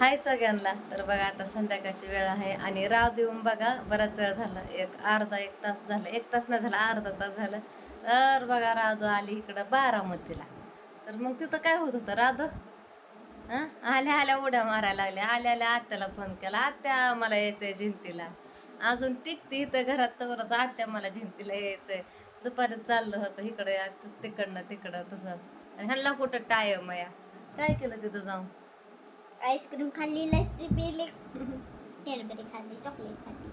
हाय सगळ्यांना. तर बघा आता संध्याकाळची वेळ आहे आणि राव देऊन बघा बराच वेळ झाला, एक तास झाला, एक तास नाही झाला, अर्धा तास झाला. तर बघा राधू आली इकडं बारामतीला. तर मग तिथं काय होत होतं राधू? आल्या आल्या उड्या मारायला लागल्या. आल्या आल्या आत्याला फोन केला, आत्या मला यायचंय जिंतीला. अजून टिकती इथं घरात तर आत्या मला जिंतीला यायचंय. दुपारी चाललं होतं इकडे तिकडनं तिकडं तसं. आणि ह्यांना कुठं टायम या काय केलं तिथं जाऊन? आईस्क्रीम खाल्ली, लस्सी पिली, कॅडबरी खाल्ली, चॉकलेट खाल्ली.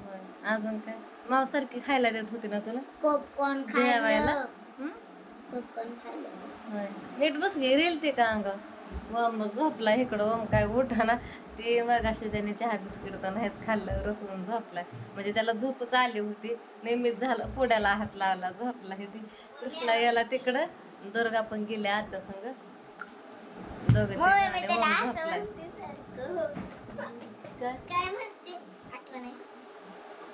होय. अजून काय मावसारखी खायला देत होती ना तुला पॉपकॉर्न जेवायला? खाल्लं. पॉपकॉर्न खाल्लं. होय. नीट बस घे रेल ते का अंग. मग झोपला इकडं ओम काय उठाना. ते मग असे त्याने चहा बिस्किट तर नाहीच खाल्लं, रसून झोपलाय. म्हणजे त्याला झोपच आली होती. नेहमीच झालं, पुढ्याला हात लावला झोपला. हे ती कृष्णा याला तिकडं, दुर्गा पण गेल्या आता संग. दोघं झोपलाय. काय म्हणते आठवण आहे.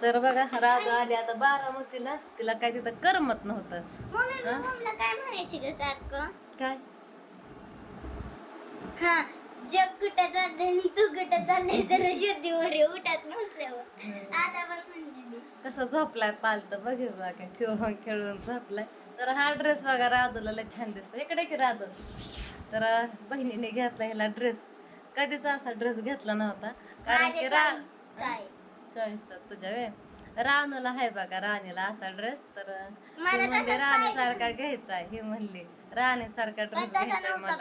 तर बघा राधू आली आता बारामतीला. तिला काय तिथं करमत नव्हतं. मम्मीला काय म्हणायची ग सारखं? काय हा, जग कुठं चाललंय, तू कुठं चाललंय, जरा शुद्धीवर उठत नसल्यावर आता पण म्हणलेली. कसं झोपलाय पालत बघितला काय, खेळून खेळून झोपलाय. तर हा ड्रेस बघा राधूला लय छान दिसतो. इकडे की राधू. तर बहिणीने घेतला ह्याला ड्रेस. कधीच असा ड्रेस घेतला नव्हता, कारण की चॉईसचा तुझ्या वे राणूला आहे बघा, राणीला असा ड्रेस. तर म्हणजे राणीसारखा घ्यायचा आहे. ही म्हणली राणीसारखा ड्रेस घ्यायचा मला.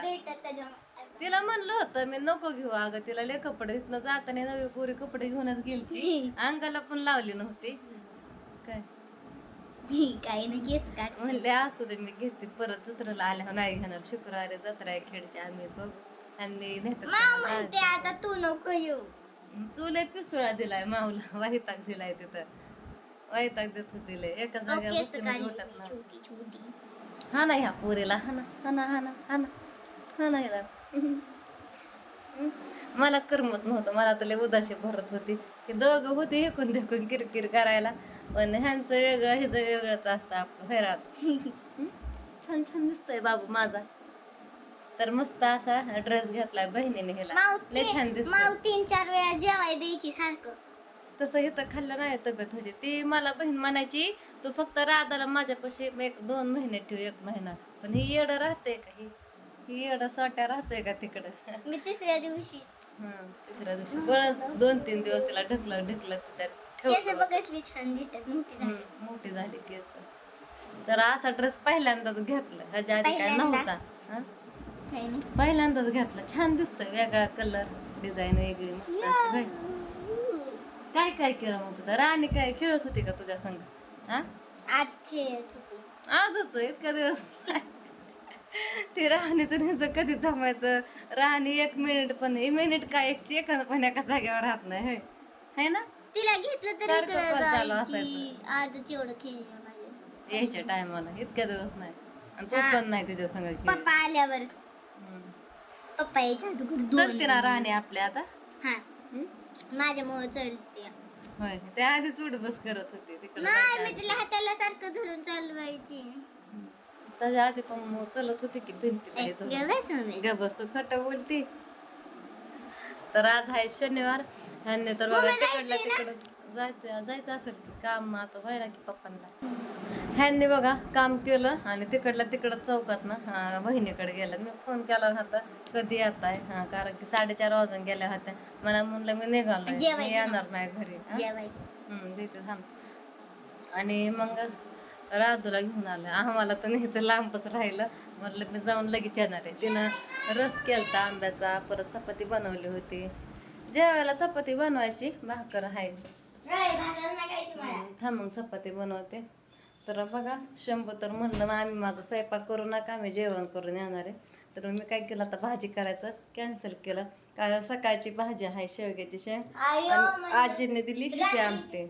तिला म्हणलं होतं मी नको घेऊ अगं, तिला लय कपडे इथनं जाताना नवी पुरी कपडे घेऊनच गेली, अंगाला पण लावली नव्हती. काय काही ना केस काढ म्हणले असू दे मी घेते, परत जत्रेला आल्या नाही घेणार. शुक्रवारी जत्रा आहे खेडची, आम्ही बघू. त्यांनी म्हणते आता तू नको येऊ. तू लय पिसुळा दिलाय माऊला, वैताग दिलाय तिथं. वैताग देत होती लय, एका जागेवर बसून उठत ना. हा ना ह्या पोरीला, हा ना हा ना हा ना हा ना हा ना ह्याला. मला करमत नव्हतं, मला तर लय उदासी भरत होती. हे दोघं होते एकूण देखून किरकिर करायला, पण ह्यांचं वेगळं ह्याचं वेगळंच असतं आपलं घरात. छान छान दिसतोय बाबू माझा. तर मस्त असा ड्रेस घेतलाय बहिणीने ह्याला, लय छान दिसतोय. 3-4 वेळा जेवाय द्यायची सारखं. तसं इथं खाल्लं नाही तब्येत व्हायची. ती मला बहीण म्हणायची तू फक्त राधाला माझ्यापाशी 1-2 महिने ठेव, 1 महिना. पण ही येडं राहते का, ही येडं सोट्या राहतोय का तिकडं. मी तिसऱ्या दिवशी तिसऱ्या दिवशी बरं 2-3 दिवस तिला ढकलत केस बघसली छान दिसतात, मोठी झाली केस. तर असा ड्रेस पहिल्यांदाच घेतला, ह्याच्या आधी काय नव्हता. पहिल्यांदाच घेतला. छान दिसतोय, वेगळा कलर, डिझाईन वेगळी मस्त अशी. काय काय केलं मग तुझं? राणी काय खेळत होती का तुझ्या संग? आज खेळत होती. आजच इतका दिवस ते राणीचं न्यायचं कधी जमायचं. राणी 1 मिनिट पण, मिनिट काय 1 सेकंद पण एका जागेवर राहत नाही, है ना. तिला घेतलं तर सारखं इकडे call चालू जायची. असायचं. आजच एवढं खेळलं माझ्यासोबत. यायच्या टायमाला इतक्या दिवस नाही, आणि तो पण नाही तिच्या संग खेळ. पप्पा आल्यावर पप्पा यायच्या चलते ना राणी आपल्या आता. हा, माझ्यामुळे चलते. होय, ते आधीच उठ बस करत होती तिकडे. नाही, मी तिला हाताला सारखं धरून चालवायची. त्याच्या आधी पण चलत होती की भिंतीला. गबस तू खोटं बोलती. तर आज आहे शनिवार. ह्यांनी तर बघा तिकडला तिकडं जायचं असेल की काम आता व्हायला की पप्पांना. ह्यांनी बघा काम केलं आणि तिकडला तिकडं चौकात ना बहिणीकडे गेला. मी फोन केला होता कधी येत आहे, कारण की 4:30 वाजून गेल्या होत्या. मला म्हणलं मी निघालो, मी येणार नाही घरी. देते थांब. आणि मग राधूला घेऊन आलं. आम्हाला तर न्यायचं लांबच राहिलं. म्हटलं मी जाऊन लगेच येणार आहे. तिनं रस केलता आंब्याचा, परत चपाती बनवली होती. जेवायला चपाती बनवायची, भाकर आहे. थांब मग चपाती बनवते. तर बघा शंभू तर म्हणलं आम्ही माझा स्वयंपाक करू नका, आम्ही जेवण करून येणार आहे. तर मी काय केलं आता भाजी करायचं कॅन्सल केलं, कारण सकाळची भाजी आहे शेवग्याची शेंग, आणि आजीने दिली शिटी आमटी.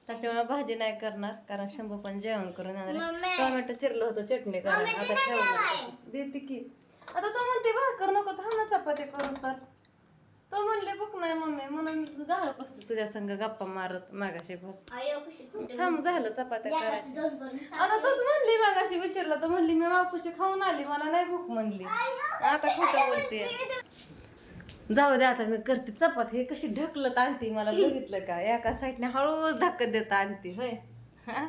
त्याच्यामुळे भाजी नाही करणार, कारण शंभू पण जेवण करून येणार आहे. टोमॅटो चिरलं होतं चटणी करायला, आता ठेवणार देते की. आता तो म्हणते भाकर नको, थांब ना चपाती करूच. तर तो म्हणले भूक नाही मम्मी, म्हणून गाळ बसते तुझ्या संग गप्पा मारत मागाशी भर. थांब झालं चपात्या करायची. आता तूच म्हणली मागाशी विचारलं तर म्हणली मी मावकुशी खाऊन आली, मला नाही भूक म्हणली. आता खोटं बोलते. जाऊ दे आता मी करते चपाती. हे कशी ढकलत आणते मला बघितलं का? एका साईडने हळूच धक्का देता आणते होय. हा?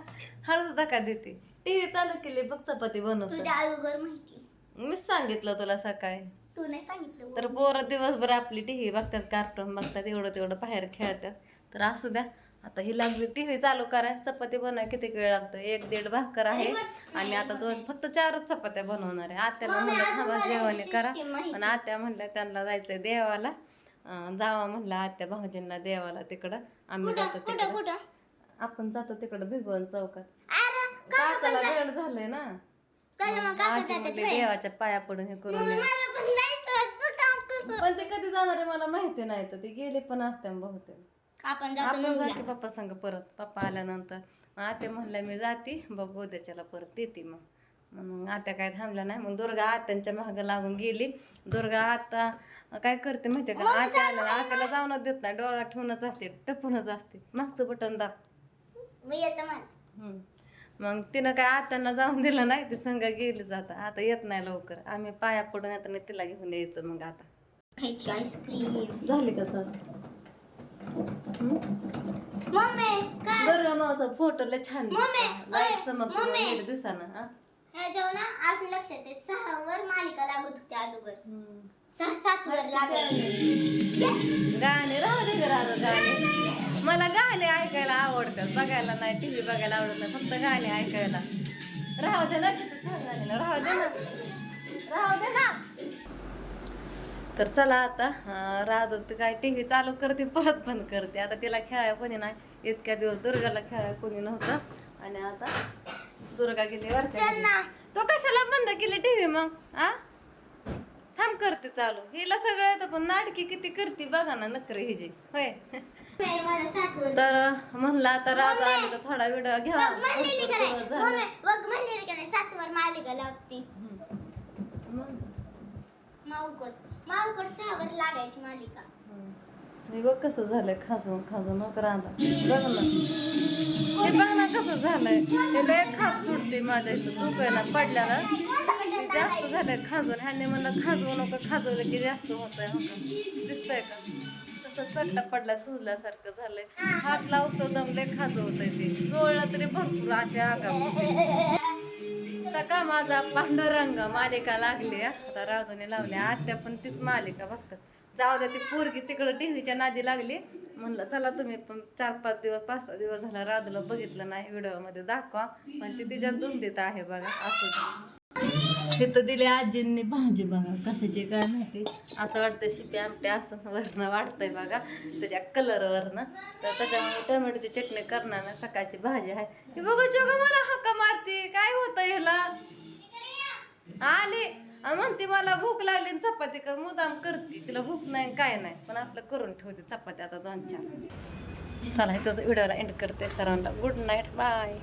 हळूच धक्का देते. टीव्ही चालू केली बघ चपाती बनवतो. तुझ्या अगोदर माहिती मीच सांगितलं तुला सकाळी. तू नाही सांगितलं. तर पोरं दिवसभर आपली टीव्ही बघतात, कार्टून बघतात, एवढं तेवढं बाहेर खेळतात. तर असू द्या, आता ही लागली टीव्ही चालू कराय. चपाती बनवाय किती वेळ लागतो? 1-1.5 भाकर आहे आणि आता फक्त 4च चपात्या बनवणार आहे. आत्याला म्हणलं थांबा जेवण करा, पण आत्या म्हणल्या त्यांना जायचंय देवाला. जावा म्हणलं आत्या भाऊजींना देवाला तिकडं. आम्ही जातो तिकडं. आपण जातो तिकडं भिगवण चौकात. काकाला वेळ झालंय ना, आजी म्हणली देवाच्या पाया पडून हे करून ये. पण ते कधी जाणार आहे मला माहिती नाही. तर ते गेले पण असते बहुतेक. आपण जाते पप्पा संग परत. पप्पा आल्यानंतर आत्या म्हणल्या मी जाते बघ उद्याच्याला परत येते. मग आत्या काय थांबल्या नाही. मग दुर्गा आत्यांच्या मागं लागून गेली. दुर्गा आता काय करते माहितीये का? आत्याला जाऊनच देत नाही. डोळा ठेवूनच असते, टपूनच असते. मागचं बटन दाब. मग तिनं काय आत्यांना जाऊन दिलं नाही. ती संग गेली जाता. आता येत नाही लवकर. आम्ही पाया पडून येताना तिला घेऊन यायचं. मग आता खायची आईस्क्रीम झाली का चाल? मम्मी काय दुर्गा मावचा फोटो लय छान लाईट चमक दिसाना. ना अजून लक्षात आहे 6 वर मालिका लागत होती अगोदर. 6-7 वर लागायची. गाणे राहू दे राहू गाणे. मला गाणे ऐकायला आवडतात, बघायला नाही. टीव्ही बघायला आवडत नाही, फक्त गाणे ऐकायला. राहू दे ना, किती छान गाणे ना. राहू दे ना, राहू दे ना. तर चला आता राहू दे. काय टीव्ही चालू करते परत बंद करते. आता तिला खेळायला कोणी नाही. इतक्या दिवस दुर्गाला खेळायला कोणी नव्हतं आणि आता दुर्गा गेली वरच्या. तो कशाला बंद केली टीव्ही मग? थांब करते चालू. हिला सगळं येतं पण नाटकी किती करते बघा ना नखरे हिजी होय. तर म्हणलं आता राहू आली तर थोडा व्हिडिओ घ्या. 7 वर मालिका लागते. माऊकड 6 वर लागायची मालिका. हे बघ कसं झालंय खाजून खाजून राहता. बघ ना, हे बघ ना कसं झालंय. हे लय खाज सुटते माझ्या इथं. तू काय ना पडल्याला जास्त झालंय खाजून. ह्याने म्हणलं खाजवू नको, खाजवलं की जास्त होतंय. हो का दिसतंय का कसं चट्टा पडला सुजल्यासारखं झालंय. हात लावतो दमले खाजवतंय ते. चोळलं तरी भरपूर असे आगाम. सका माझा पांडुरंग मालिका लागली. आता राधूने लावली. आत्या पण तीच मालिका बघतात. जाऊ द्या, ती पोरगी तिकडं टीव्हीच्या नादी लागली. म्हणलं चला तुम्ही पण 4-5 दिवस 5-6 दिवस झाला राधूला बघितलं नाही. व्हिडिओ मध्ये दाखवा. पण ती तिच्या धुंदीत आहे बघा. असं तिथं दिली आजींनी भाजी बघा कशाची काय माहिती. असं वाटतं शिपी आमटे असं वरनं वाटतंय बघा त्याच्या कलरवरनं. तर त्याच्यामुळे टोमॅटोची चटणी करणार ना. सकाळची भाजी आहे. हे बघू चोगा मला हक्का मारते. काय होतं ह्याला? आली म्हणते मला भूक लागली चपाती कर. मुदाम करते. तिला भूक नाही काय नाही पण आपलं करून ठेवते चपाती आता 2-4. चला इथंच व्हिडिओला एंड करते. सर्वांना गुड नाईट, बाय.